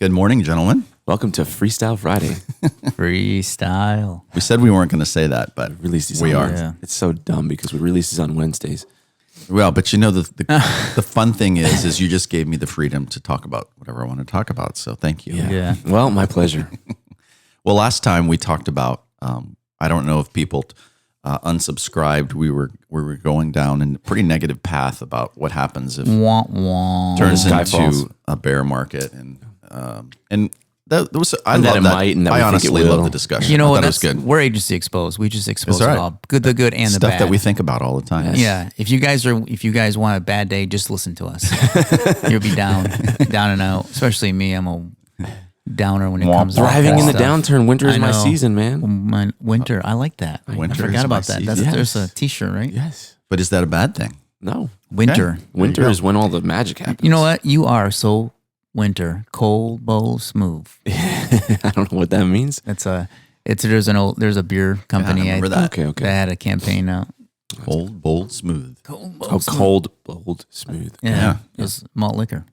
Good morning, gentlemen. Welcome to Freestyle Friday. Freestyle. We said we weren't going to say that, but we are. Yeah. It's so dumb because we release this on Wednesdays. Well, but the fun thing is you just gave me the freedom to talk about whatever I want to talk about. So thank you. Yeah. Well, my pleasure. Well, last time we talked about, I don't know if people unsubscribed. We were going down a pretty negative path about what happens if Wah, wah. turns Sky into falls. a bear market, and that was I And that love it that. might and that I we think honestly it will. love the discussion. You know I what? thought it was That's good. We're agency exposed. We just expose That's it right. all. The good, and the Stuff bad. that we think about all the time. Yes. Yeah. If you guys want a bad day, just listen to us. You'll be down and out. Especially me. I'm a downer when it comes to Thriving in the stuff. downturn. Winter is I my know. season, man. Winter. I like that. Winter I is forgot my about that. season. There's a T-shirt, right? Yes. But is that a bad thing? No. Winter. Winter is when all the magic happens. You know what? You are so winter, cold, bowl, smooth. I don't know what that means. There's a beer company. remember that. Okay. That had a campaign out. Cold, bold, smooth. Cold, bowl, Oh, smooth. cold, bold, smooth. Yeah. It was malt liquor.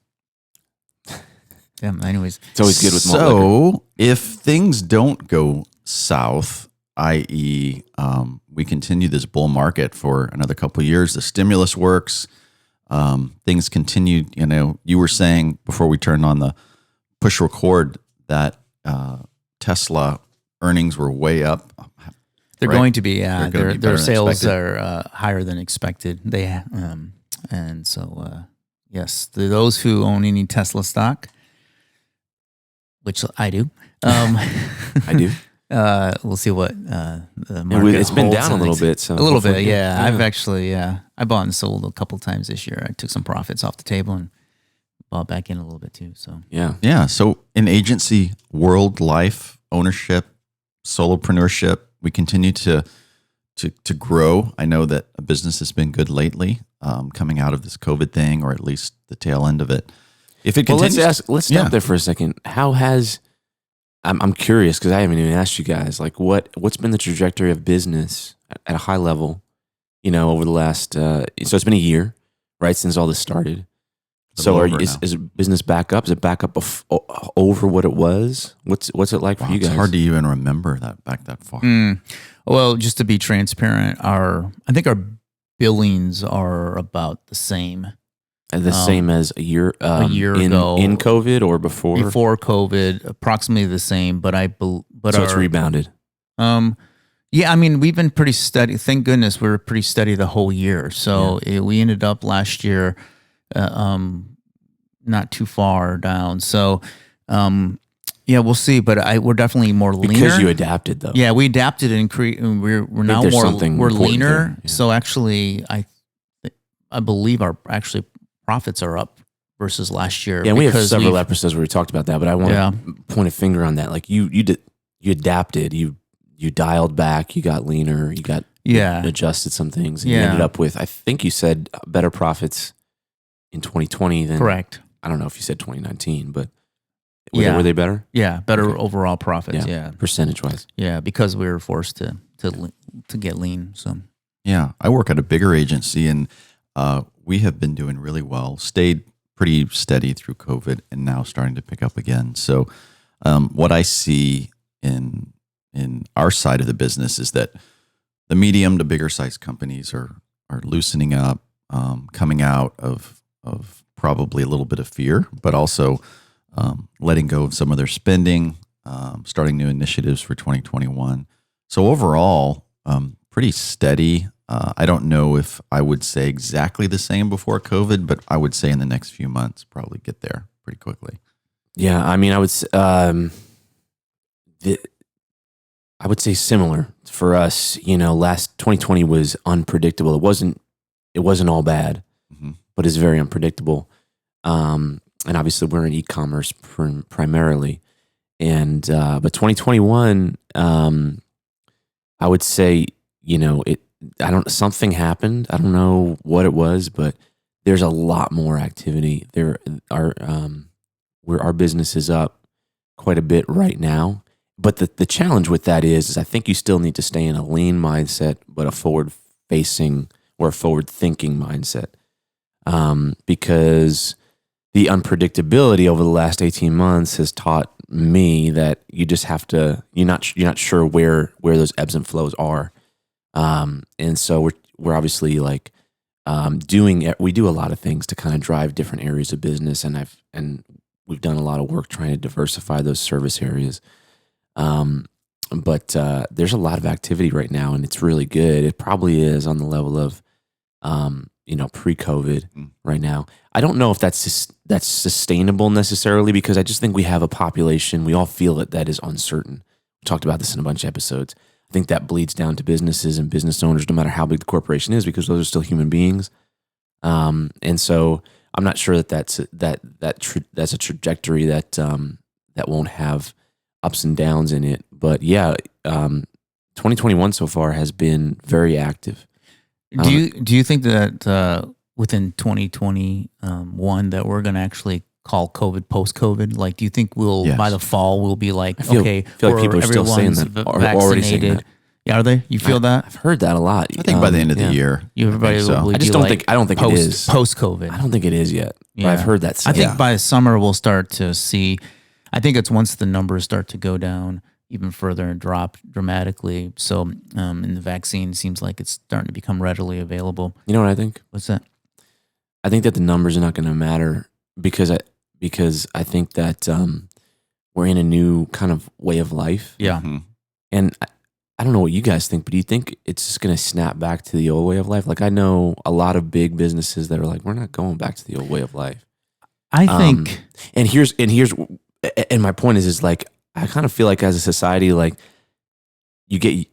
Yeah. Anyways, It's always good with malt liquor. So if things don't go south, i.e., we continue this bull market for another couple of years, the stimulus works, things continue. You know, you were saying before we turned on the push record that Tesla earnings were way up. they're Right. going to be. They're gonna be better Their than sales expected. are higher than expected. Yes, those who own any Tesla stock, which I do. I do. We'll see what the And market it's been holds down a in little next- bit. So A little bit, hopefully- yeah. I've actually, I bought and sold a couple times this year. I took some profits off the table and bought back in a little bit too. So Yeah. Yeah. So in agency, world, life, ownership, solopreneurship, we continue to grow. I know that a business has been good lately, coming out of this COVID thing, or at least the tail end of it. If it Well, continues, let's Yeah. stop there for a second. How has I'm curious because I haven't even asked you guys like what's been the trajectory of business at a high level, over the last so it's been a year, right, since all this started. So is business back up? Is it back up over what it was? What's it like for you guys? It's hard to even remember that back that far. Well, just to be transparent, I think our billings are about the same. And the same as a year ago. in COVID or before? Before COVID, approximately the same, but So it's rebounded. Yeah, I mean, we've been pretty steady. Thank goodness we were pretty steady the whole year. So we ended up last year not too far down. So we'll see. But we're definitely more leaner. Because you adapted though. Yeah, we adapted and we're now there's more something we're important leaner. there, yeah. So actually, I believe our profits are up versus last year. Yeah, we have because several we've- episodes where we talked about that, but I want to point a finger on that. Like you adapted, you dialed back, you got leaner, you adjusted some things, and you ended up with, I think you said, better profits in 2020 than Correct. I don't know if you said 2019, but were they better? Yeah, better overall profits. Yeah. Percentage wise. Yeah, because we were forced to get lean. So Yeah, I work at a bigger agency, and we have been doing really well. Stayed pretty steady through COVID, and now starting to pick up again. So, what I see in our side of the business is that the medium to bigger size companies are loosening up, coming out of probably a little bit of fear, but also letting go of some of their spending, starting new initiatives for 2021. So overall, pretty steady. I don't know if I would say exactly the same before COVID, but I would say in the next few months, probably get there pretty quickly. Yeah, I mean, I would say similar for us. Last 2020 was unpredictable. It wasn't all bad, but it's very unpredictable. And obviously, we're in e-commerce primarily, but 2021, I would say, something happened. I don't know what it was, but there's a lot more activity. Our business is up quite a bit right now. But the challenge with that is I think you still need to stay in a lean mindset, but a forward-facing or a forward-thinking mindset, because the unpredictability over the last 18 months has taught me that you just have to, you're not sure where those ebbs and flows are. And so we're obviously like, we do a lot of things to kind of drive different areas of business. And we've done a lot of work trying to diversify those service areas. But there's a lot of activity right now, and it's really good. It probably is on the level of, pre-COVID right now. I don't know if that's sustainable necessarily, because I just think we have a population, we all feel it, that is uncertain. We talked about this in a bunch of episodes. I think that bleeds down to businesses and business owners, no matter how big the corporation is, because those are still human beings. And so I'm not sure that's a trajectory that won't have ups and downs in it. But yeah, 2021 so far has been very active. Do you think that within 2021 that we're going to actually call COVID post-COVID? Like, do you think by the fall we'll be like, I feel like people are still saying that, or already saying that. Yeah, are they? You feel that? I've heard that a lot. I think by the end of the year, everybody will I just don't think. I don't think it is post-COVID. I don't think it is yet. Yeah. But I've heard that. I think by summer we'll start to see. I think it's once the numbers start to go down even further and drop dramatically. So, and the vaccine seems like it's starting to become readily available. You know what I think? What's that? I think that the numbers are not going to matter because I think that we're in a new kind of way of life. Yeah. Mm-hmm. And I don't know what you guys think, but do you think it's just going to snap back to the old way of life? Like, I know a lot of big businesses that are like, we're not going back to the old way of life. I think, and my point is like, I kind of feel like as a society, like they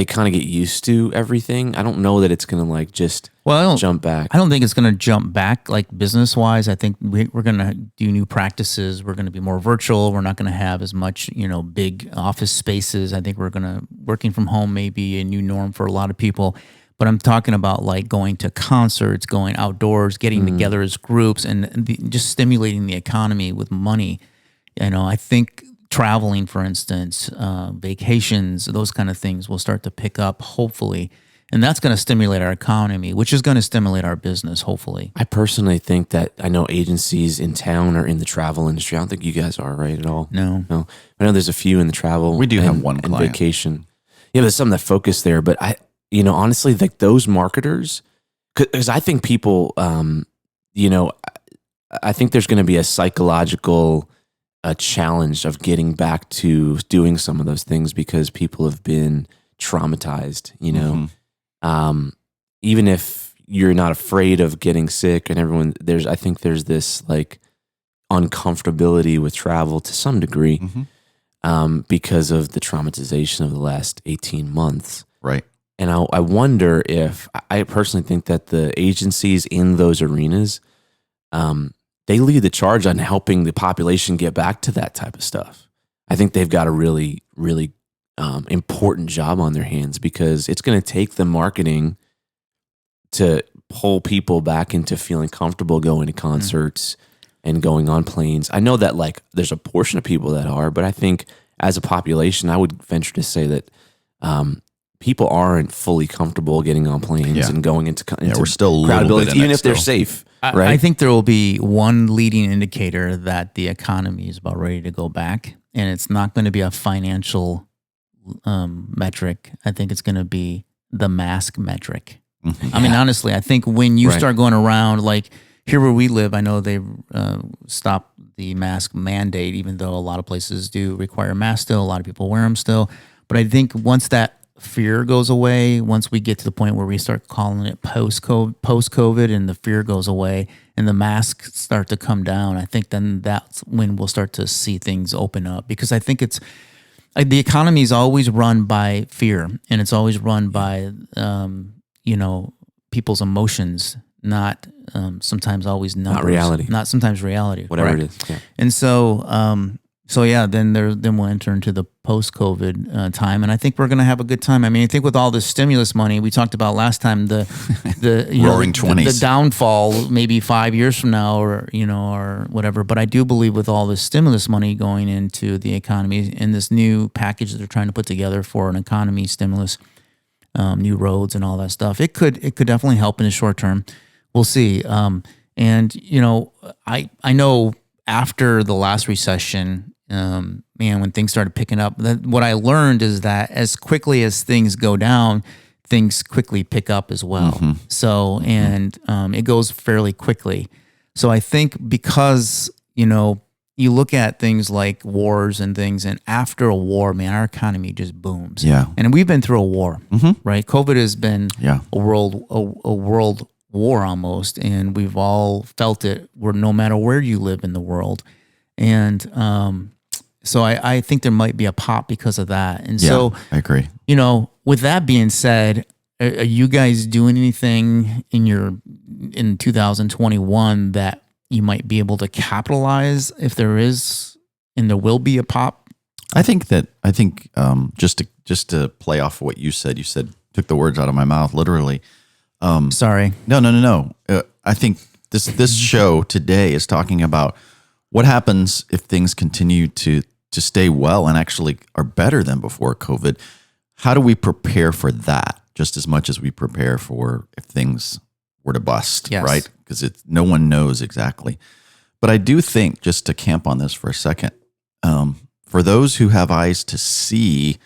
kind of get used to everything. I don't know that it's going to like just jump back. I don't think it's going to jump back like business wise. I think we're going to do new practices. We're going to be more virtual. We're not going to have as much, big office spaces. I think working from home may be a new norm for a lot of people. But I'm talking about like going to concerts, going outdoors, getting together as groups, and just stimulating the economy with money. I think traveling, for instance, vacations, those kind of things will start to pick up, hopefully. And that's going to stimulate our economy, which is going to stimulate our business, hopefully. I personally think that I know agencies in town are in the travel industry. I don't think you guys are, right, at all? No. I know there's a few in the travel. We do have one and client. Vacation. Yeah, there's some that focus there. But honestly, like those marketers, because I think people, I think there's going to be a psychological challenge of getting back to doing some of those things because people have been traumatized, even if you're not afraid of getting sick and I think there's this like uncomfortability with travel to some degree because of the traumatization of the last 18 months. Right. And I wonder if, I personally think that the agencies in those arenas, they lead the charge on helping the population get back to that type of stuff. I think they've got a really, really important job on their hands because it's going to take the marketing to pull people back into feeling comfortable going to concerts and going on planes. I know that like there's a portion of people that are, but I think as a population, I would venture to say that people aren't fully comfortable getting on planes and going into we're still crowded buildings, even if still. they're safe. Right? I think there will be one leading indicator that the economy is about ready to go back, and it's not going to be a financial metric. I think it's going to be the mask metric. I mean, honestly, I think when you start going around, like here where we live, I know they stopped the mask mandate, even though a lot of places do require masks still. A lot of people wear them still. But I think once that fear goes away, once we get to the point where we start calling it post-COVID and the fear goes away and the masks start to come down, I think then that's when we'll start to see things open up. Because I think it's like the economy is always run by fear, and it's always run by people's emotions, not sometimes always numbers, not reality, not sometimes reality, whatever it is. Yeah. And so then we'll enter into the post-COVID time, and I think we're going to have a good time. I mean, I think with all this stimulus money we talked about last time, the roaring 20s, the downfall maybe 5 years from now, or whatever. But I do believe with all this stimulus money going into the economy and this new package that they're trying to put together for an economy stimulus, new roads and all that stuff, it could definitely help in the short term. We'll see. And, I know after the last recession, when things started picking up, what I learned is that as quickly as things go down, things quickly pick up as well. So, and it goes fairly quickly. So I think because, you look at things like wars and things, and after a war, man, our economy just booms. Yeah. And we've been through a war, right? COVID has been a world war almost, and we've all felt it. No matter where you live in the world, and so I think there might be a pop because of that. And so I agree. With that being said, are you guys doing anything in 2021 that you might be able to capitalize if there is, and there will be a pop? I think just to play off what you said took the words out of my mouth literally. Sorry. No. I think this show today is talking about what happens if things continue to stay well and actually are better than before COVID. How do we prepare for that just as much as we prepare for if things were to bust, right? Because no one knows exactly. But I do think, just to camp on this for a second, for those who have eyes to see,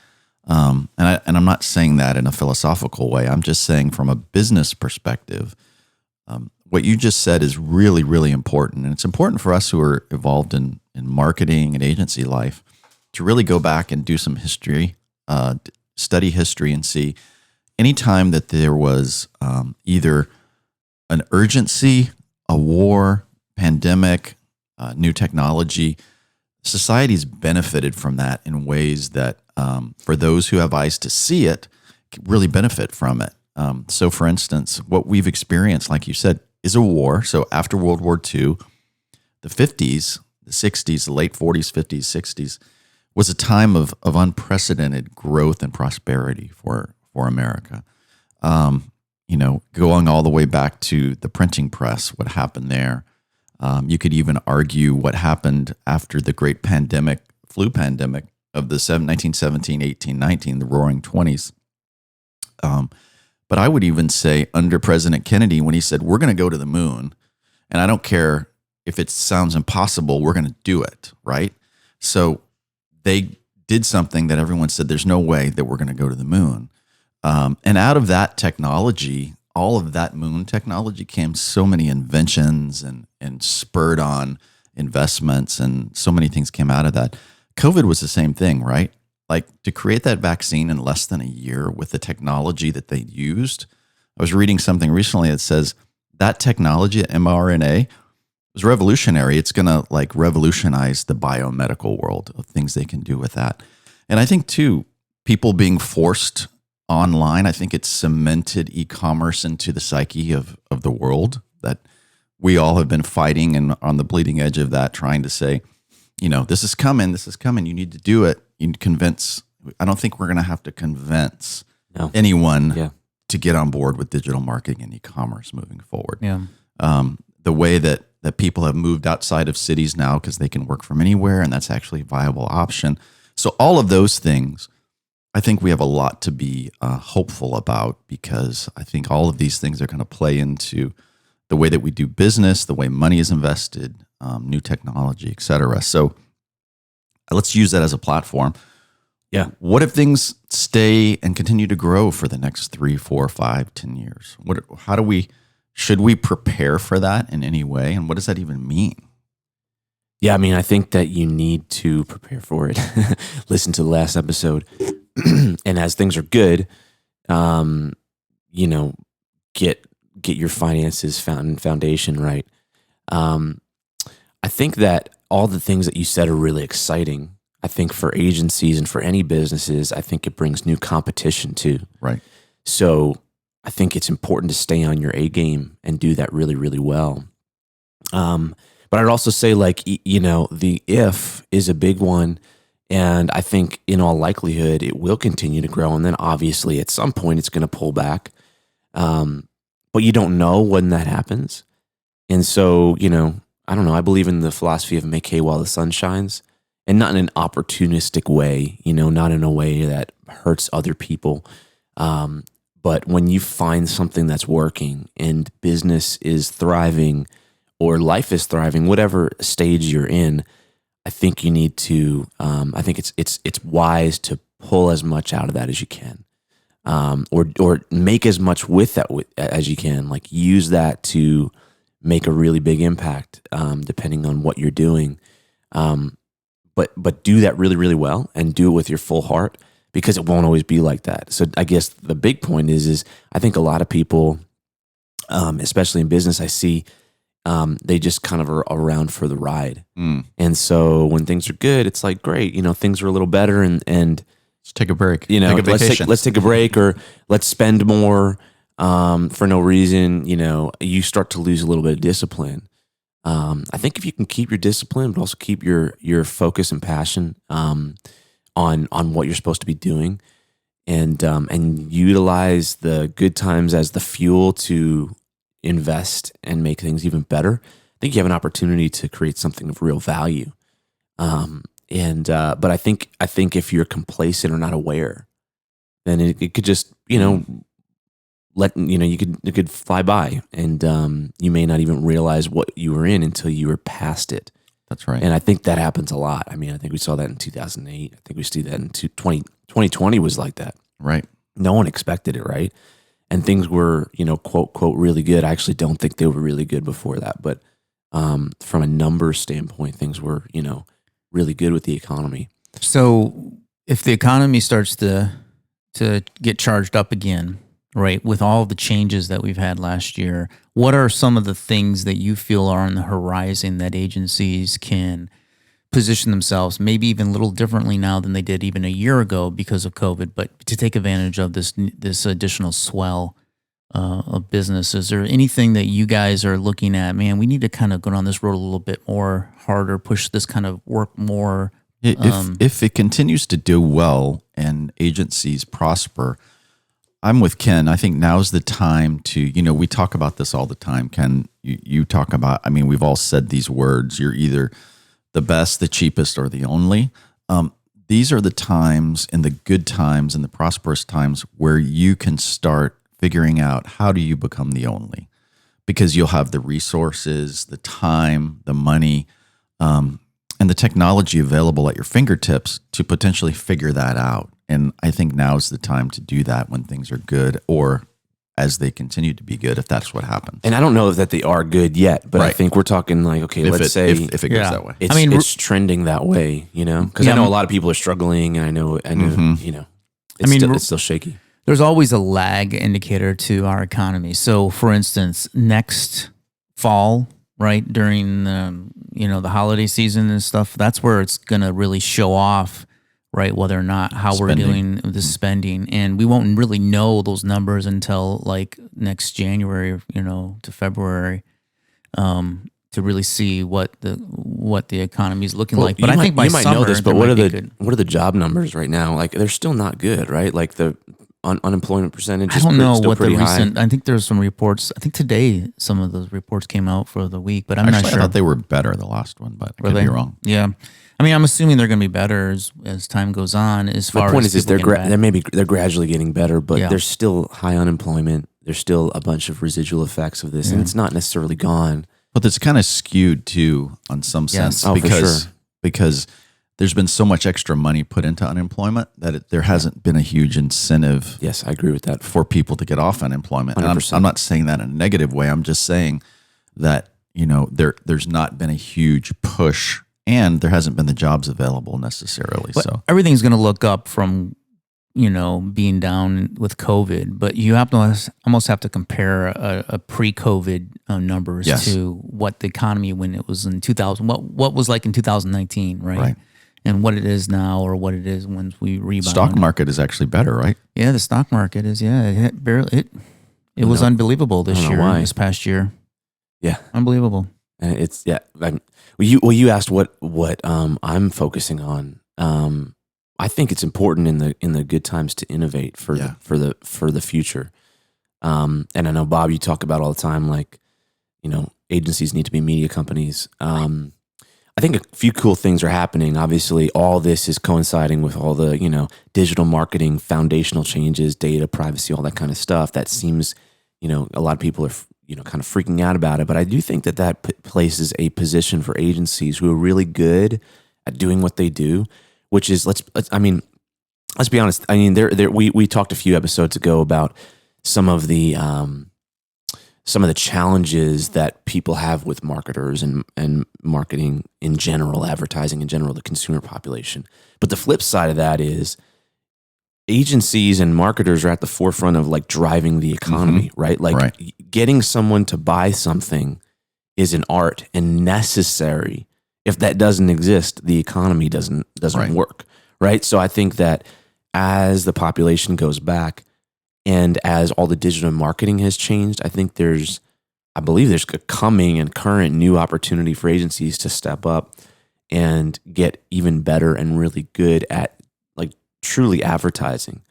and I'm not saying that in a philosophical way, I'm just saying from a business perspective, what you just said is really, really important. And it's important for us who are involved in marketing and agency life to really go back and do some history, study history, and see anytime that there was either an urgency, a war, pandemic, new technology, society's benefited from that in ways that, for those who have eyes to see it, really benefit from it. So, for instance, what we've experienced, like you said, is a war. So after World War II, the 50s, the 60s, the late 40s, 50s, 60s, was a time of unprecedented growth and prosperity for America. Going all the way back to the printing press, what happened there. You could even argue what happened after the great flu pandemic of the 1917, 18, 19, the Roaring 20s. But I would even say under President Kennedy, when he said, we're going to go to the moon, and I don't care if it sounds impossible, we're going to do it, right? So they did something that everyone said, there's no way that we're going to go to the moon. And out of that technology, all of that moon technology came so many inventions and spurred on investments, and so many things came out of that. COVID was the same thing, right? Like, to create that vaccine in less than a year with the technology that they used. I was reading something recently that says that technology, mRNA, was revolutionary. It's going to revolutionize the biomedical world of things they can do with that. And I think too, people being forced online, I think it's cemented e-commerce into the psyche of the world, that we all have been fighting and on the bleeding edge of that, trying to say, this is coming, you need to do it. You convince, I don't think we're going to have to convince anyone to get on board with digital marketing and e-commerce moving forward. Yeah. The way that people have moved outside of cities now because they can work from anywhere, and that's actually a viable option. So all of those things, I think we have a lot to be hopeful about, because I think all of these things are going to play into the way that we do business, the way money is invested, new technology, et cetera. So let's use that as a platform. Yeah. What if things stay and continue to grow for the next 3, 4, 5, 10 years? Should we prepare for that in any way? And what does that even mean? Yeah, I mean, I think that you need to prepare for it. Listen to the last episode. And as things are good, get your finances foundation right. I think that all the things that you said are really exciting. I think for agencies and for any businesses, I think it brings new competition too. Right. So I think it's important to stay on your A game and do that really, really well. But I'd also say, the if is a big one. And I think in all likelihood, it will continue to grow. And then obviously at some point it's going to pull back. But you don't know when that happens. And so, I don't know. I believe in the philosophy of make hay while the sun shines, and not in an opportunistic way, not in a way that hurts other people. But when you find something that's working and business is thriving, or life is thriving, whatever stage you're in, I think you need to. I think it's wise to pull as much out of that as you can, or make as much with that as you can. Like use that to make a really big impact, depending on what you're doing. But do that really, really well, and do it with your full heart, because it won't always be like that. So I guess the big point is I think a lot of people, especially in business, I see they just kind of are around for the ride. And so when things are good, it's like, great, things are a little better, and let's take a break. Take a vacation. Let's take a break, or let's spend more for no reason. You start to lose a little bit of discipline. I think if you can keep your discipline, but also keep your focus and passion on what you're supposed to be doing, and utilize the good times as the fuel to invest and make things even better, I think you have an opportunity to create something of real value. But I think if you're complacent or not aware, then it could just you could fly by, and you may not even realize what you were in until you were past it. That's right. And I think that happens a lot. I mean, I think we saw that in 2008. I think we see that in 2020 was like that. Right. No one expected it, right? And things were, quote, quote, really good. I actually don't think they were really good before that. But from a numbers standpoint, things were, really good with the economy. So if the economy starts to get charged up again, right, with all the changes that we've had last year, what are some of the things that you feel are on the horizon that agencies can position themselves, maybe even a little differently now than they did even a year ago because of COVID, but to take advantage of this additional swell of business? Is there anything that you guys are looking at? Man, we need to kind of go down this road a little bit more harder, push this kind of work more. If it continues to do well and agencies prosper, I'm with Ken. I think now's the time to, we talk about this all the time. Ken, you talk about, we've all said these words. You're either the best, the cheapest, or the only. These are the times, in the good times and the prosperous times, where you can start figuring out, how do you become the only? Because you'll have the resources, the time, the money, and the technology available at your fingertips to potentially figure that out. And I think now's the time to do that when things are good, or as they continue to be good, if that's what happens. And I don't know that they are good yet, but Right. I think we're talking like, okay, let's say if it goes that way. it's trending that way, because I know a lot of people are struggling, and I know, it's still shaky. There's always a lag indicator to our economy. So, for instance, next fall, right, during the holiday season and stuff, that's where it's going to really show off, right, whether or not how we're doing with the spending. And we won't really know those numbers until like next January, to February, to really see what the economy is looking like. But I think by you might summer, know this, but what are the job numbers right now? Like, they're still not good, right? Like the unemployment percentage I is don't know still what the pretty recent. high. I think there's some reports. I think today some of those reports came out for the week, but I'm Actually, not sure. I thought they were better, the last one, but I could be wrong. Yeah, I'm assuming they're going to be better as time goes on. As far My point as is they're gradually getting better, but Yeah. there's still high unemployment. There's still a bunch of residual effects of this, and it's not necessarily gone. But it's kind of skewed too, on some sense, Oh, for sure. because there's been so much extra money put into unemployment that there hasn't been a huge incentive Yes, I agree with that. for people to get off unemployment. And 100%. I'm not saying that in a negative way. I'm just saying that there's not been a huge push, and there hasn't been the jobs available necessarily. But So everything's going to look up from being down with COVID, but you have to almost have to compare a pre-COVID numbers Yes. to what the economy when it was in 2000, what was like in 2019, right? Right. And what it is now, or what it is when we rebound. stock market is actually better, right? Yeah, the stock market is. Yeah, it was unbelievable this know year. why. This past year, Yeah, unbelievable. and it's you asked what I'm focusing on. I think it's important in the good times to innovate for the future. And I know, Bob, you talk about all the time, like, agencies need to be media companies. I think a few cool things are happening. Obviously, all this is coinciding with all the, digital marketing, foundational changes, data, privacy, all that kind of stuff. That seems, a lot of people are, kind of freaking out about it. But I do think that places a position for agencies who are really good at doing what they do, which is let's be honest. I mean, we talked a few episodes ago about some of the challenges that people have with marketers and marketing in general, advertising in general, the consumer population. But the flip side of that is agencies and marketers are at the forefront of like driving the economy, right? Like getting someone to buy something is an art and necessary. If that doesn't exist, the economy doesn't work, right? So I think that as the population goes back and as all the digital marketing has changed, I believe there's a coming and current new opportunity for agencies to step up and get even better and really good at like truly advertising,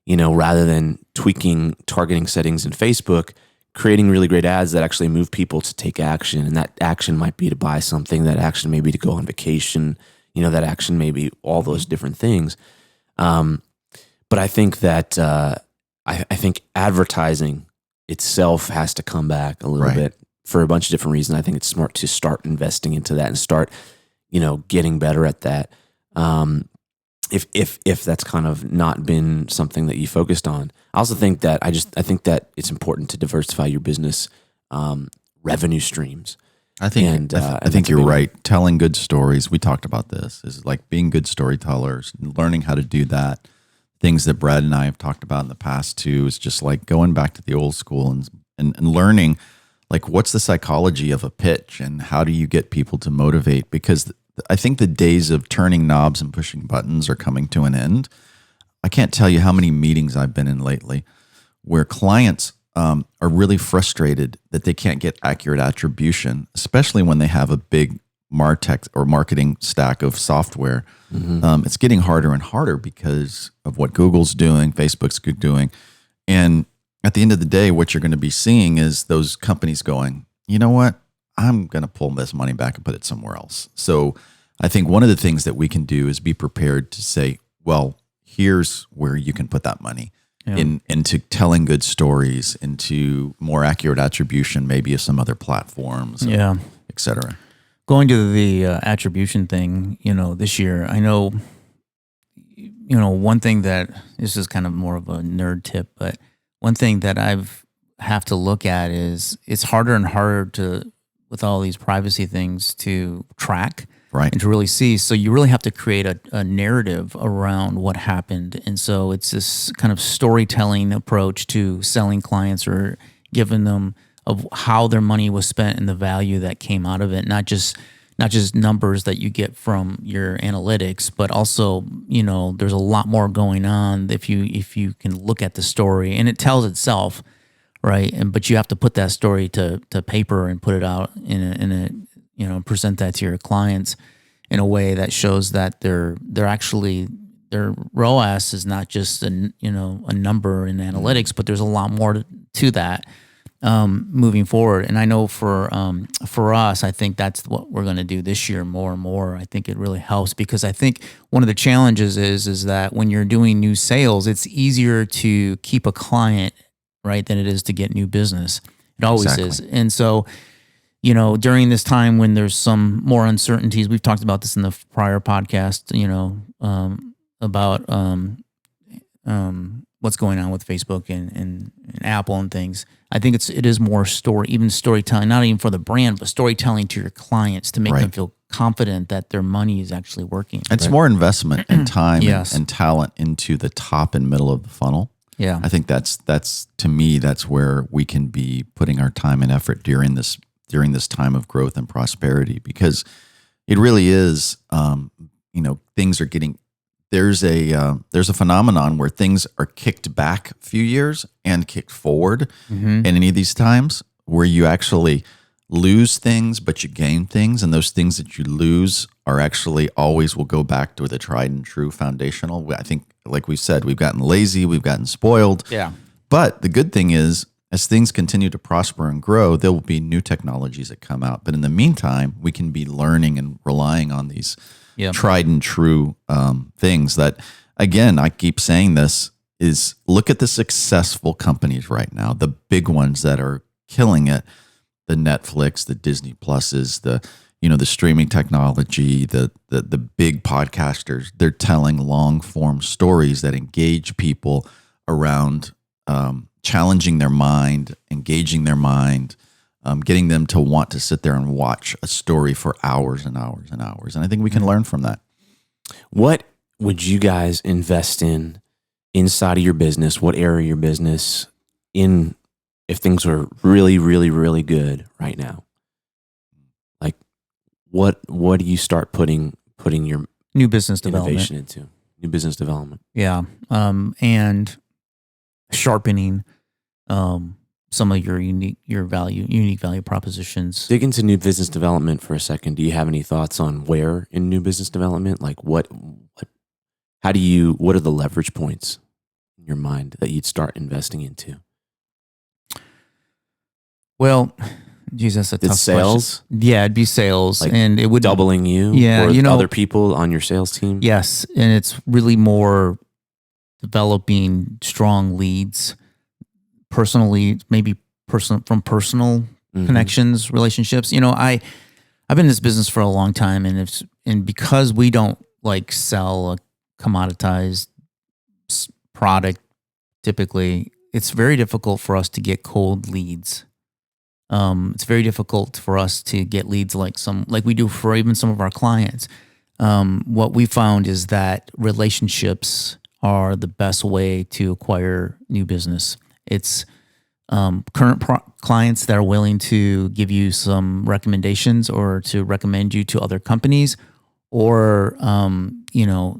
rather than tweaking targeting settings in Facebook, creating really great ads that actually move people to take action. And that action might be to buy something, that action may be to go on vacation, that action may be all those different things. But I think that I think advertising itself has to come back a little bit for a bunch of different reasons. I think it's smart to start investing into that and start, getting better at that. If that's kind of not been something that you focused on. I also think that I think that it's important to diversify your business revenue streams. I think you're right. Telling good stories. We talked about this is like being good storytellers, learning how to do that. Things that Brad and I have talked about in the past too is just like going back to the old school and learning like what's the psychology of a pitch and how do you get people to motivate? Because I think the days of turning knobs and pushing buttons are coming to an end. I can't tell you how many meetings I've been in lately where clients are really frustrated that they can't get accurate attribution, especially when they have a big MarTech or marketing stack of software. It's getting harder and harder because of what Google's doing, Facebook's doing. And at the end of the day, what you're going to be seeing is those companies going, you know what? I'm going to pull this money back and put it somewhere else. So I think one of the things that we can do is be prepared to say, well, here's where you can put that money into telling good stories, into more accurate attribution, maybe of some other platforms, et cetera. Going to the attribution thing, this year, I know, one thing that this is kind of more of a nerd tip, but one thing that have to look at is it's harder and harder with all these privacy things to track and to really see. So you really have to create a narrative around what happened. And so it's this kind of storytelling approach to selling clients or giving them of how their money was spent and the value that came out of it, not just numbers that you get from your analytics, but also, there's a lot more going on if you can look at the story and it tells itself, right? But you have to put that story to paper and put it out in a present that to your clients in a way that shows that they're actually their ROAS is not just a number in analytics, but there's a lot more to that. Moving forward. And I know for us, I think that's what we're going to do this year more and more. I think it really helps because I think one of the challenges is that when you're doing new sales, it's easier to keep a client, right, than it is to get new business. It always is. And so, during this time when there's some more uncertainties, we've talked about this in the prior podcast, about what's going on with Facebook and Apple and things. I think it is more storytelling, not even for the brand, but storytelling to your clients to make them feel confident that their money is actually working. It's more investment and time and talent into the top and middle of the funnel. Yeah. I think that's to me, that's where we can be putting our time and effort during this time of growth and prosperity, because it really is, things are getting, there's a phenomenon where things are kicked back a few years and kicked forward in any of these times where you actually lose things, but you gain things. And those things that you lose are actually always will go back to the tried and true foundational. I think, like we said, we've gotten lazy, we've gotten spoiled. Yeah. But the good thing is, as things continue to prosper and grow, there will be new technologies that come out. But in the meantime, we can be learning and relying on these tried and true things that, again, I keep saying this, is look at the successful companies right now, the big ones that are killing it. The Netflix, the Disney Pluses, the streaming technology, the big podcasters, they're telling long form stories that engage people around challenging their mind, engaging their mind, getting them to want to sit there and watch a story for hours and hours and hours. And I think we can learn from that. What would you guys invest in inside of your business? What area of your business in if things are really, really, really good right now? Like what do you start putting your New business development. innovation into? New business development. Yeah. And sharpening some of your unique value propositions. Dig into new business development for a second. Do you have any thoughts on where in new business development? Like what are the leverage points in your mind that you'd start investing into? Well, geez, that's a tough sales? question. Yeah, it'd be sales, Like and it would doubling you Yeah, or you know- other people on your sales team? Yes, and it's really more developing strong leads, personal leads, maybe personal Mhm. connections, relationships. I've been in this business for a long time, and because we don't like sell a commoditized product, typically, it's very difficult for us to get cold leads. It's very difficult for us to get leads like we do for even some of our clients. What we found is that relationships are the best way to acquire new business. It's current clients that are willing to give you some recommendations or to recommend you to other companies, or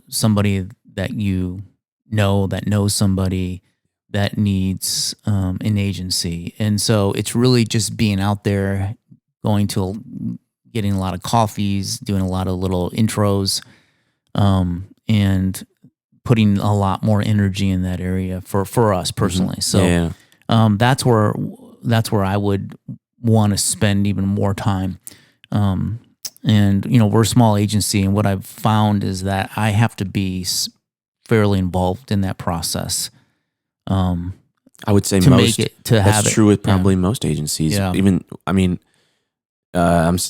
somebody that that knows somebody that needs an agency. And so it's really just being out there, getting a lot of coffees, doing a lot of little intros, and putting a lot more energy in that area for us personally. So Yeah. that's where I would want to spend even more time. And we're a small agency, and what I've found is that I have to be fairly involved in that process. I would say to most make it to have that's it. true with Yeah. probably most agencies. Yeah. Even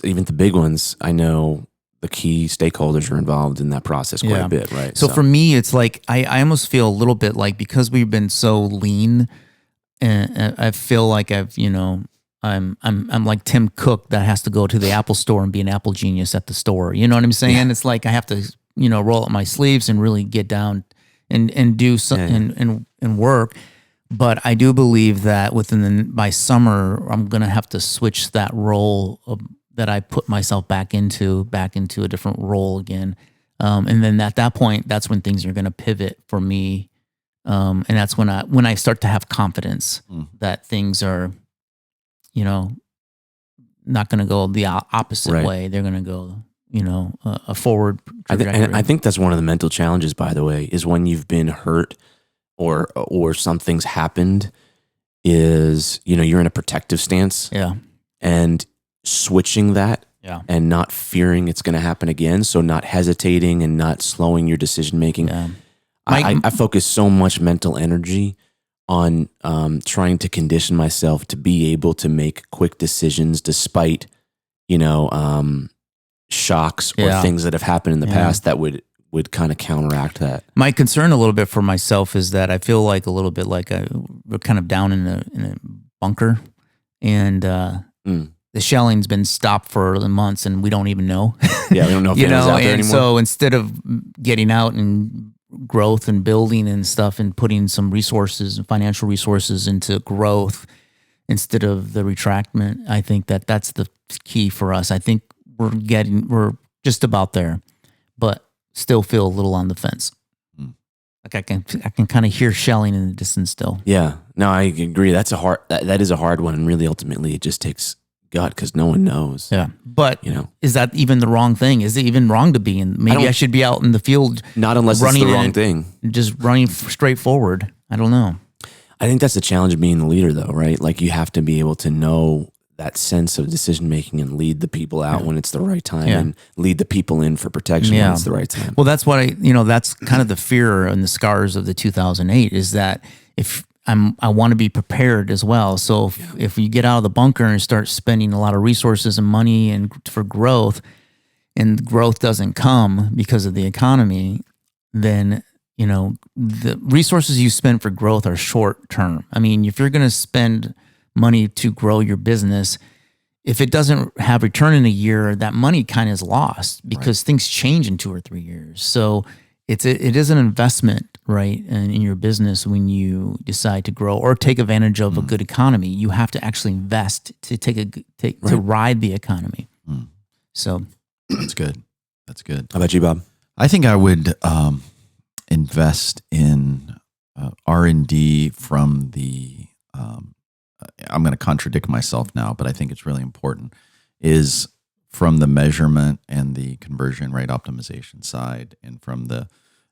even the big ones, I know the key stakeholders are involved in that process quite Yeah. a bit, right? So for me, it's like I almost feel a little bit like, because we've been so lean, and I feel like I'm like Tim Cook that has to go to the Apple store and be an Apple genius at the store. You know what I'm saying? Yeah. It's like I have to roll up my sleeves and really get down and do something and work. But I do believe that by summer, I'm going to have to switch that role that I put myself back into a different role again. And then at that point, that's when things are going to pivot for me. And that's when I start to have confidence that things are, not going to go the opposite Right. way. They're going to go, a forward and trajectory. I think that's one of the mental challenges, by the way, is when you've been hurt or something's happened, is you're in a protective stance, Yeah. and switching that, Yeah. and not fearing it's going to happen again, so not hesitating and not slowing your decision making. Yeah. I focus so much mental energy on trying to condition myself to be able to make quick decisions despite shocks or Yeah. things that have happened in the Yeah. past that would kind of counteract that. My concern a little bit for myself is that I feel like a little bit like we're kind of down in a bunker, and the shelling's been stopped for months, and we don't even know. Yeah, we don't know if anyone's out there and anymore. so instead of getting out and growth and building and stuff and putting some resources and financial resources into growth instead of the retractment, I think that's the key for us. I think we're just about there, but still feel a little on the fence. Like I can kind of hear shelling in the distance still. Yeah, no, I agree. That is a hard one, and really, ultimately, it just takes gut because no one knows. Yeah, but You know, is that even the wrong thing? Is it even wrong to be in? Maybe I should be out in the field not unless it's running the wrong in- thing. just running straight forward. I don't know. I think that's the challenge of being the leader, though, right? Like you have to be able to know that sense of decision making and lead the people out when it's the right time, Yeah. and lead the people in for protection Yeah. when it's the right time. Well, that's what that's kind of the fear and the scars of the 2008 is that if I want to be prepared as well. So if you get out of the bunker and start spending a lot of resources and money and for growth, and growth doesn't come because of the economy, then the resources you spend for growth are short term. I mean, if you're going to spend money to grow your business, if it doesn't have return in a year, that money kind of is lost because things change in 2 or 3 years. So it is an investment, right, in your business when you decide to grow or take advantage of a good economy. You have to actually invest to to ride the economy. So that's good. That's good. How about you, Bob? I think I would invest in R&D from the. I'm going to contradict myself now, but I think it's really important. Is from the measurement and the conversion rate optimization side, and from the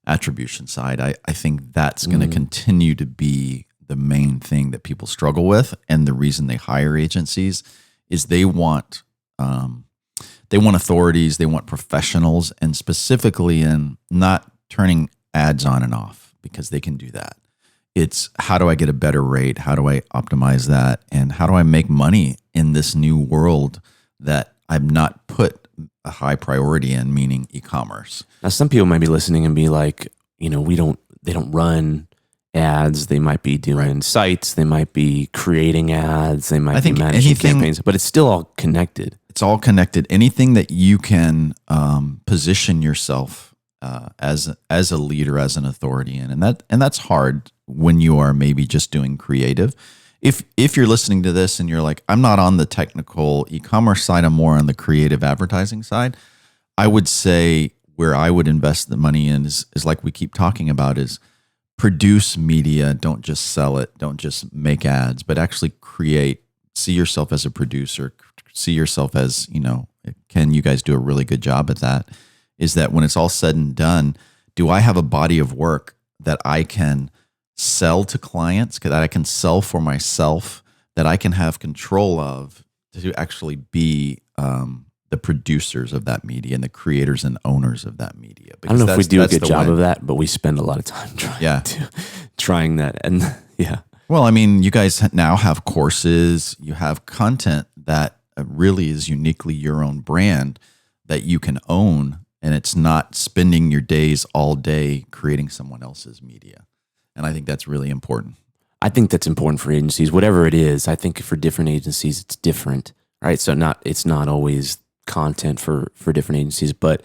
attribution side. I think that's going to continue to be the main thing that people struggle with, and the reason they hire agencies is they want authorities, they want professionals, and specifically in not turning ads on and off, because they can do that. It's how do I get a better rate? How do I optimize that? And how do I make money in this new world that I've not put a high priority in, meaning e-commerce? Now, some people might be listening and be like, they don't run ads. They might be doing sites. They might be creating ads. They might be managing campaigns, but it's still all connected. It's all connected. Anything that you can position yourself as a leader, as an authority in, and that's hard when you are maybe just doing creative. If you're listening to this and you're like, I'm not on the technical e-commerce side, I'm more on the creative advertising side, I would say where I would invest the money in is like we keep talking about, is produce media. Don't just sell it. Don't just make ads, but actually create. See yourself as a producer. See yourself as, Ken, you guys do a really good job at that. Is that when it's all said and done, do I have a body of work that I can sell to clients, that I can sell for myself, that I can have control of, to actually be the producers of that media and the creators and owners of that media? I don't know if we do a good job of that, but we spend a lot of time trying that. And Well, I mean, you guys now have courses, you have content that really is uniquely your own brand that you can own, and it's not spending your days all day creating someone else's media. And I think that's really important. I think that's important for agencies, whatever it is. I think for different agencies, it's different, right? So it's not always content for different agencies, but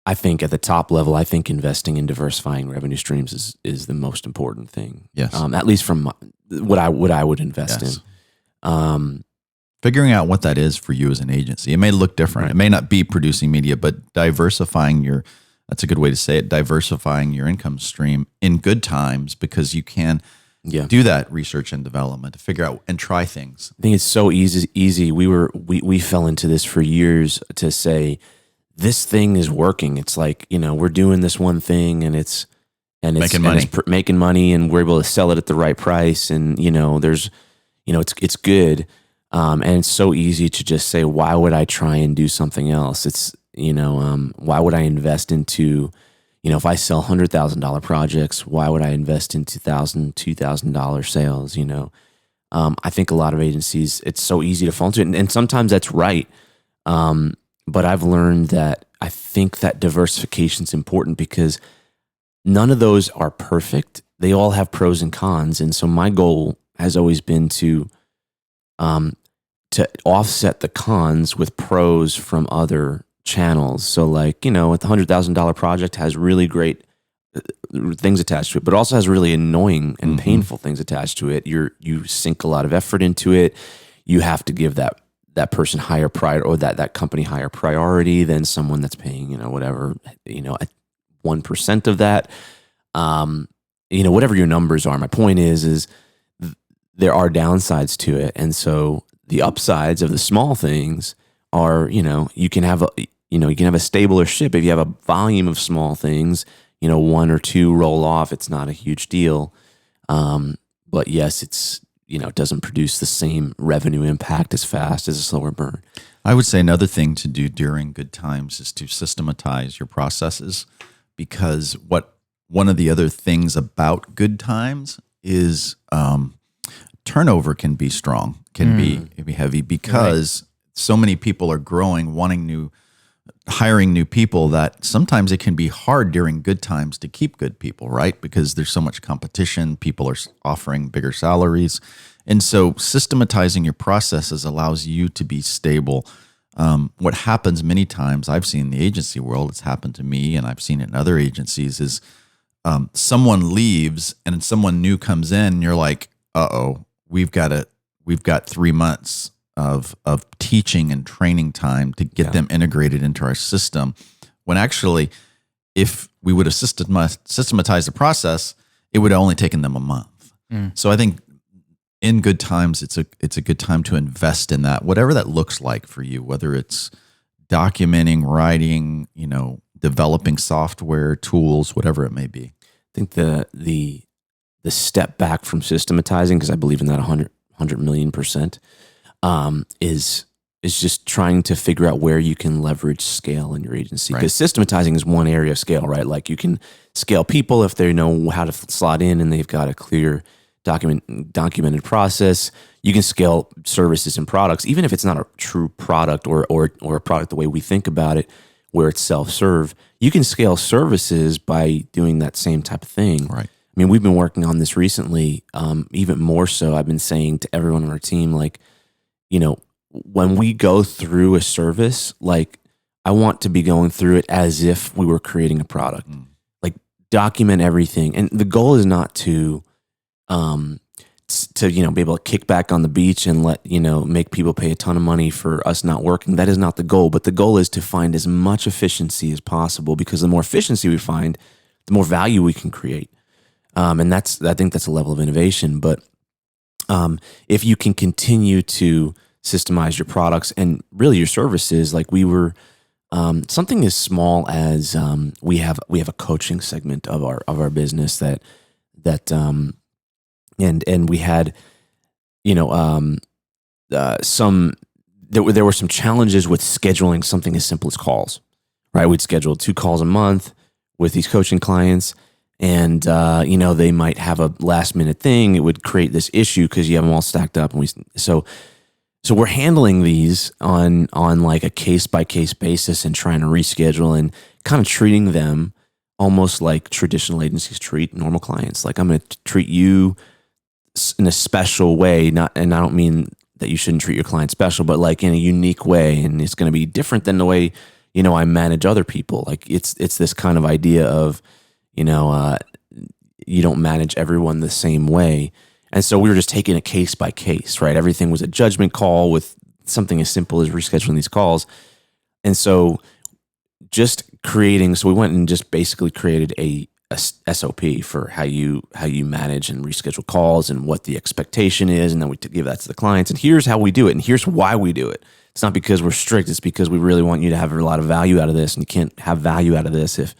I think at the top level, I think investing in diversifying revenue streams is the most important thing. Yes. At least from what I would invest in. Figuring out what that is for you as an agency. It may look different. Right. It may not be producing media, but diversifying that's a good way to say it, diversifying your income stream in good times, because you can do that research and development to figure out and try things. I think it's so easy. We fell into this for years to say, this thing is working. It's like, we're doing this one thing and it's making money, and we're able to sell it at the right price. And, it's good. And it's so easy to just say, why would I try and do something else? It's, why would I invest into, if I sell $100,000 projects, why would I invest in $2,000 sales? I think a lot of agencies, it's so easy to fall into it. And sometimes that's right. But I've learned that I think that diversification is important, because none of those are perfect. They all have pros and cons. And so my goal has always been to offset the cons with pros from other channels. So like, with the $100,000 project has really great things attached to it, but also has really annoying and painful things attached to it. You sink a lot of effort into it. You have to give that person higher priority, or that company higher priority than someone that's paying, whatever, 1% of that. Whatever your numbers are. My point is there are downsides to it. And so the upsides of the small things are, you can have a stabler ship. If you have a volume of small things, 1 or 2 roll off, it's not a huge deal. But yes, it's, it doesn't produce the same revenue impact as fast as a slower burn. I would say another thing to do during good times is to systematize your processes, because one of the other things about good times is turnover can be strong, can be heavy because so many people are growing, hiring new people that sometimes it can be hard during good times to keep good people, right? Because there's so much competition, people are offering bigger salaries. And so systematizing your processes allows you to be stable. What happens many times, I've seen in the agency world, it's happened to me and I've seen it in other agencies, is someone leaves and then someone new comes in and you're like, uh-oh, we've got 3 months of teaching and training time to get them integrated into our system. When actually, if we would have systematized the process, it would have only taken them a month. So I think in good times, it's a good time to invest in that, whatever that looks like for you, whether it's documenting, writing, developing software, tools, whatever it may be. I think the step back from systematizing, because I believe in that 100 million%, is just trying to figure out where you can leverage scale in your agency. Because systematizing is one area of scale, right? Like you can scale people if they know how to slot in and they've got a clear documented process. You can scale services and products, even if it's not a true product or a product the way we think about it, where it's self-serve. You can scale services by doing that same type of thing. Right. I mean, we've been working on this recently, even more so. I've been saying to everyone on our team, like, when we go through a service, like I want to be going through it as if we were creating a product. Like document everything. And the goal is not to be able to kick back on the beach and make people pay a ton of money for us not working. That is not the goal. But the goal is to find as much efficiency as possible, because the more efficiency we find, the more value we can create. And I think that's a level of innovation. But if you can continue to systemize your products and really your services, like we were, something as small as we have a coaching segment of our business that and we had there were some challenges with scheduling something as simple as calls. Right, we'd schedule 2 calls a month with these coaching clients. And, they might have a last minute thing. It would create this issue because you have them all stacked up. And so we're handling these on like a case by case basis and trying to reschedule and kind of treating them almost like traditional agencies treat normal clients. Like, I'm going to treat you in a special way. And I don't mean that you shouldn't treat your client special, but like in a unique way. And it's going to be different than the way, I manage other people. Like it's this kind of idea of, you don't manage everyone the same way. And so we were just taking it case by case, right? Everything was a judgment call with something as simple as rescheduling these calls. And so we went and just basically created a SOP for how you manage and reschedule calls and what the expectation is. And then we give that to the clients. And here's how we do it. And here's why we do it. It's not because we're strict. It's because we really want you to have a lot of value out of this. And you can't have value out of this if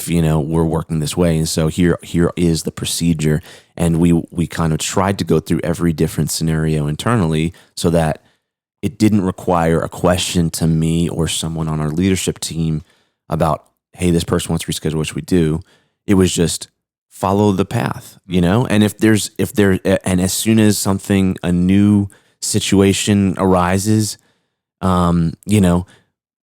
we're working this way. And so here is the procedure. And we kind of tried to go through every different scenario internally so that it didn't require a question to me or someone on our leadership team about, hey, this person wants to reschedule, what should we do? It was just follow the path, And and as soon as a new situation arises, well,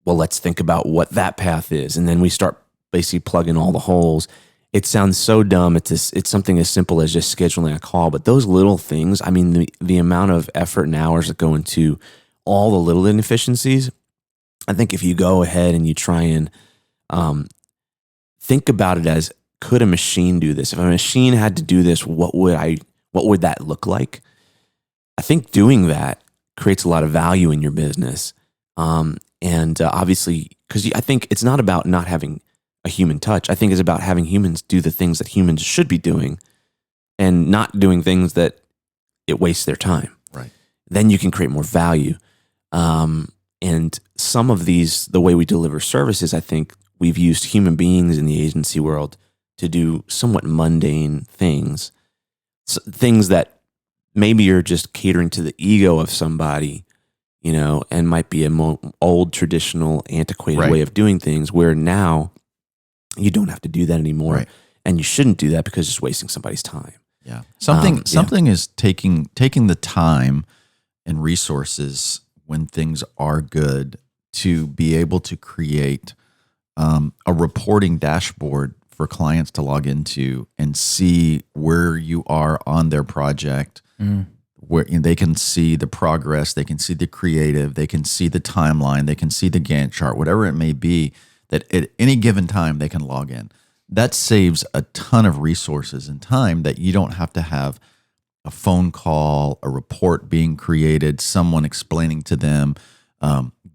let's think about what that path is. And then we start basically plugging all the holes. It sounds so dumb. It's something as simple as just scheduling a call, but those little things, I mean, the amount of effort and hours that go into all the little inefficiencies, I think if you go ahead and you try and think about it as, could a machine do this? If a machine had to do this, what would that look like? I think doing that creates a lot of value in your business. And obviously, because I think it's not about not having a human touch. I think it's about having humans do the things that humans should be doing and not doing things that it wastes their time. Right. Then you can create more value. And some of these, the way we deliver services, I think we've used human beings in the agency world to do somewhat mundane things, things that maybe you're just catering to the ego of somebody, and might be a old, traditional, antiquated way of doing things, where now you don't have to do that anymore. Right. And you shouldn't do that because it's wasting somebody's time. Yeah. Something is taking the time and resources when things are good to be able to create a reporting dashboard for clients to log into and see where you are on their project, where they can see the progress, they can see the creative, they can see the timeline, they can see the Gantt chart, whatever it may be, that at any given time they can log in. That saves a ton of resources and time that you don't have to have a phone call, a report being created, someone explaining to them,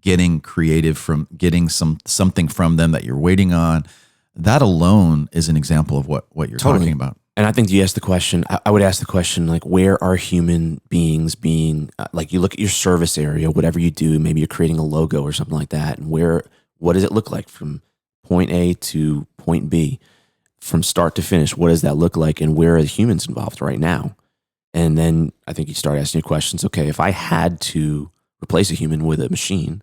getting creative from getting something from them that you're waiting on. That alone is an example of what you're talking about. And I think you asked the question, I would ask the question, like, where are human beings being, like you look at your service area, whatever you do, maybe you're creating a logo or something like that. And what does it look like from point A to point B, from start to finish? What does that look like? And where are the humans involved right now? And then I think you start asking your questions. Okay, if I had to replace a human with a machine,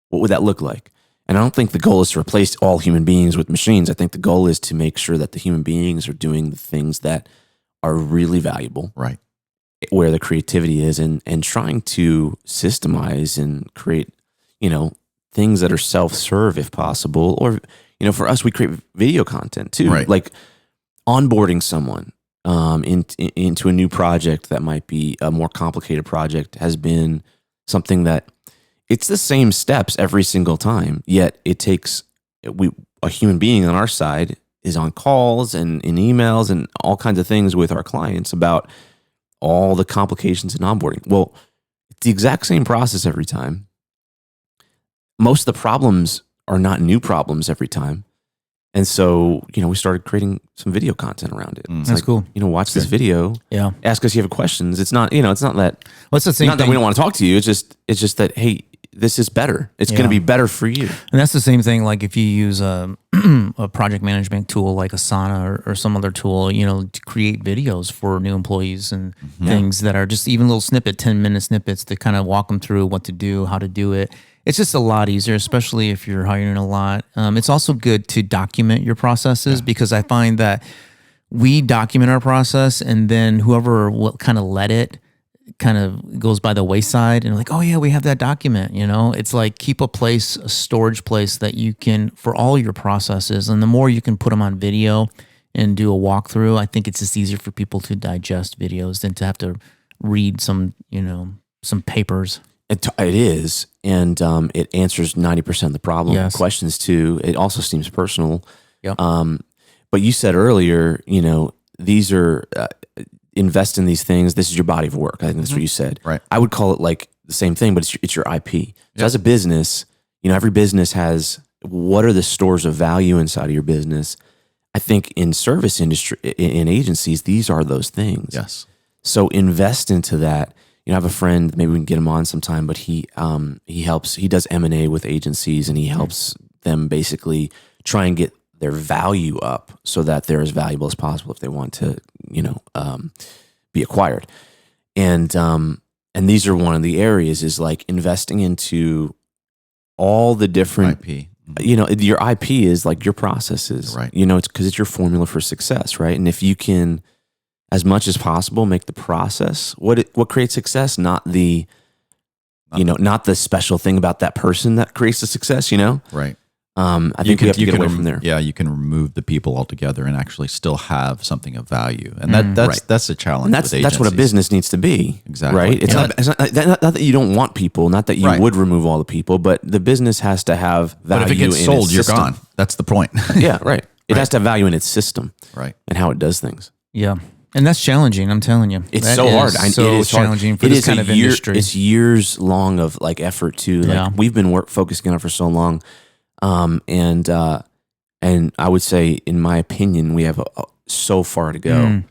what would that look like? And I don't think the goal is to replace all human beings with machines. I think the goal is to make sure that the human beings are doing the things that are really valuable, right? Where the creativity is, and trying to systemize and create, things that are self-serve if possible. Or, for us, we create video content too, right? Like onboarding someone into a new project that might be a more complicated project has been something that it's the same steps every single time, yet it takes a human being on our side is on calls and in emails and all kinds of things with our clients about all the complications in onboarding. Well, it's the exact same process every time. Most of the problems are not new problems every time. And so, we started creating some video content around it. It's That's cool. Watch this video. Yeah. Ask us if you have questions. It's not, it's not that. Well, it's the same not thing. that we don't want to talk to you. It's just that, hey, this is better. It's going to be better for you. And that's the same thing. Like if you use a project management tool like Asana or some other tool, to create videos for new employees and things that are just even little 10-minute snippets to kind of walk them through what to do, how to do it. It's just a lot easier, especially if you're hiring a lot. It's also good to document your processes because I find that we document our process and then whoever will kind of let it kind of goes by the wayside and like, oh yeah, we have that document, It's like keep a storage place that you can, for all your processes. And the more you can put them on video and do a walkthrough, I think it's just easier for people to digest videos than to have to read some papers. It is, and it answers 90% of the problem questions too. It also seems personal. Yep. But you said earlier, these are invest in these things. This is your body of work. I think that's what you said. Right. I would call it like the same thing, but it's your IP. So as a business, every business has, what are the stores of value inside of your business? I think in service industry, in agencies, these are those things. Yes. So invest into that. I have a friend, maybe we can get him on sometime, but he does M&A with agencies and he helps them basically try and get their value up so that they're as valuable as possible if they want to, be acquired. And these are one of the areas is like investing into all the different IP. Your IP is like your processes, right? It's because it's your formula for success, right? And if you can, as much as possible, make the process what creates success, not the special thing about that person that creates the success, Right. I think you have to get away from there. Yeah, you can remove the people altogether and actually still have something of value, and that's a challenge. And that's what a business needs to be. Exactly. Right. It's not that you don't want people, not that you would remove all the people, but the business has to have value. But if it gets sold, you're gone. That's the point. Yeah. Right. It has to have value in its system. Right. And how it does things. Yeah. And that's challenging. I'm telling you, it's so hard. It is challenging for this kind of industry. It's years long of like effort too. Like we've been focusing on it for so long. And I would say, in my opinion, we have so far to go.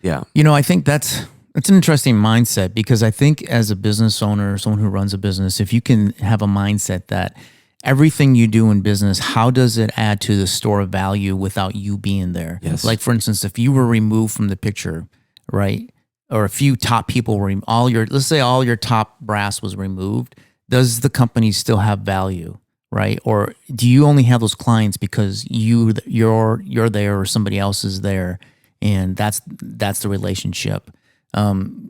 Yeah. I think that's an interesting mindset because I think as a business owner, someone who runs a business, if you can have a mindset that everything you do in business, how does it add to the store of value without you being there? Yes. Like for instance, if you were removed from the picture, right? Or a few top people were, let's say all your top brass was removed, does the company still have value? Right? Or do you only have those clients because you're there or somebody else is there and that's the relationship. And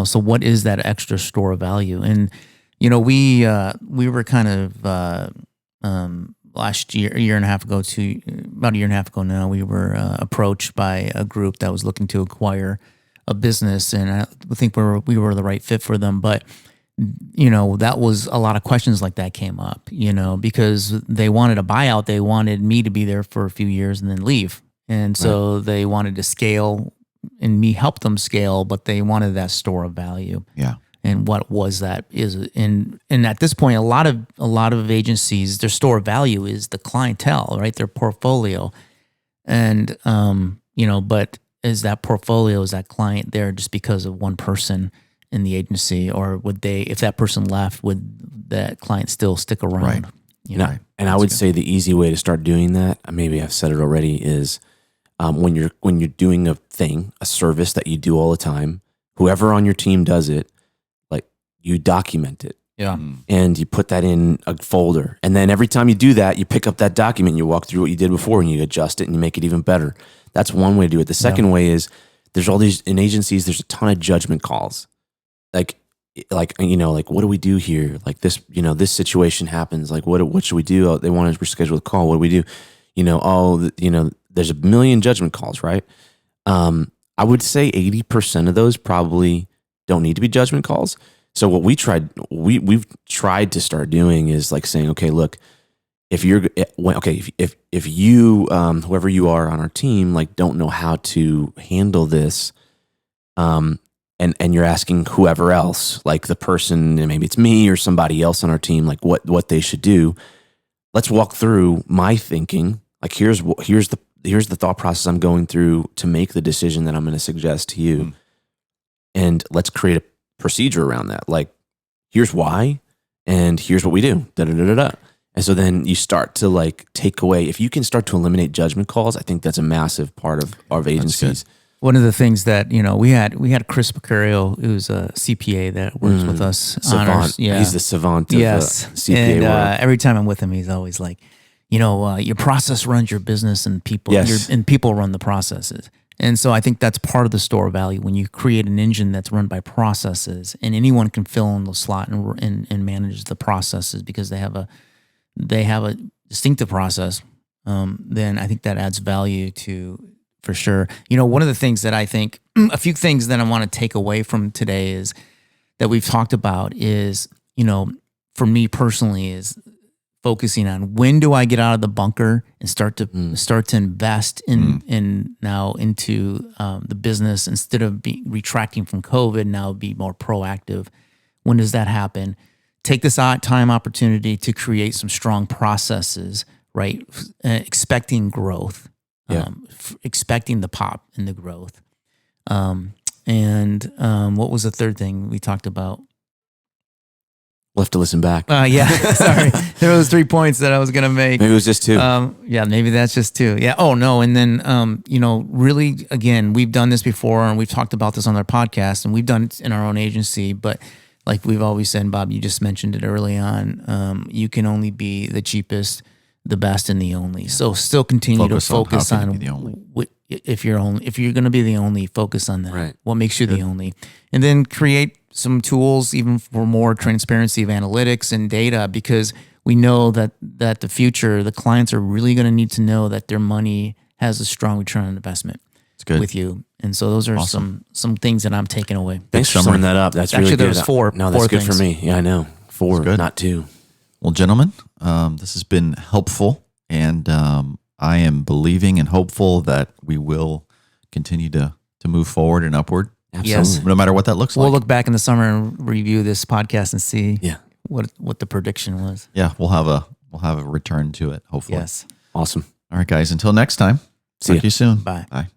so what is that extra store of value? And we were kind of last year, about a year and a half ago now, we were approached by a group that was looking to acquire a business, and I think we were the right fit for them. But that was a lot of questions like that came up, because they wanted a buyout. They wanted me to be there for a few years and then leave, and so they wanted to scale, and me help them scale, but they wanted that store of value. Yeah. And what was that and at this point, a lot of agencies, their store of value is the clientele, right? Their portfolio. And, but is that portfolio, is that client there just because of one person in the agency, or would they, if that person left, would that client still stick around? Right. And I would say the easy way to start doing that, maybe I've said it already, is when you're doing a service that you do all the time, whoever on your team does it, you document it. Yeah. And you put that in a folder. And then every time you do that, you pick up that document, you walk through what you did before, and you adjust it and you make it even better. That's one way to do it. The second way is there's all these, in agencies, there's a ton of judgment calls. Like, what do we do here? Like this, this situation happens. Like, what should we do? Oh, they want to reschedule the call. What do we do? There's a million judgment calls, right? I would say 80% of those probably don't need to be judgment calls. So what we've tried to start doing is like saying, okay, look, if you, whoever you are on our team, like don't know how to handle this, and you're asking whoever else, like the person, and maybe it's me or somebody else on our team, like what they should do. Let's walk through my thinking. Like here's the thought process I'm going through to make the decision that I'm going to suggest to you, and let's create a procedure around that. Like, here's why, and here's what we do. And so then you start to like take away. If you can start to eliminate judgment calls, I think that's a massive part of our agencies. One of the things that we had Chris Picario, who's a CPA that works with us. Savant. He's the savant of CPA and world. Every time I'm with him, he's always like, your process runs your business, and people and people run the processes. And so I think that's part of the store of value, when you create an engine that's run by processes, and anyone can fill in the slot and manage the processes because they have a distinctive process. Then I think that adds value for sure. One of the things that I think, a few things that I want to take away from today is that we've talked about is, for me personally, is focusing on when do I get out of the bunker and start to invest into the business, instead of retracting from COVID. Now be more proactive. When does that happen? Take this time opportunity to create some strong processes, right? Expecting growth, expecting the pop and the growth. What was the third thing we talked about? We'll have to listen back. Sorry. There was 3 points that I was going to make. Maybe it was just 2. Maybe that's just 2. Yeah. Oh, no. And then, really, again, we've done this before, and we've talked about this on our podcast, and we've done it in our own agency. But like we've always said, Bob, you just mentioned it early on, you can only be the cheapest, the best, and the only. Yeah. So still continue to focus on if you're going to be the only, focus on that. Right. What makes you the only? And then create some tools even for more transparency of analytics and data, because we know that the future, the clients are really going to need to know that their money has a strong return on investment with you. And so those are some things that I'm taking away. Thanks for summing that up. That's really good. There's 4. No, that's good for me. Yeah, I know. 4, not 2. Well, gentlemen, this has been helpful, and I am believing and hopeful that we will continue to move forward and upward. Absolutely. Yes. No matter what that looks like. We'll look back in the summer and review this podcast and see what the prediction was. Yeah, we'll have a return to it, hopefully. Yes. Awesome. All right, guys, until next time. See you soon. Bye. Bye.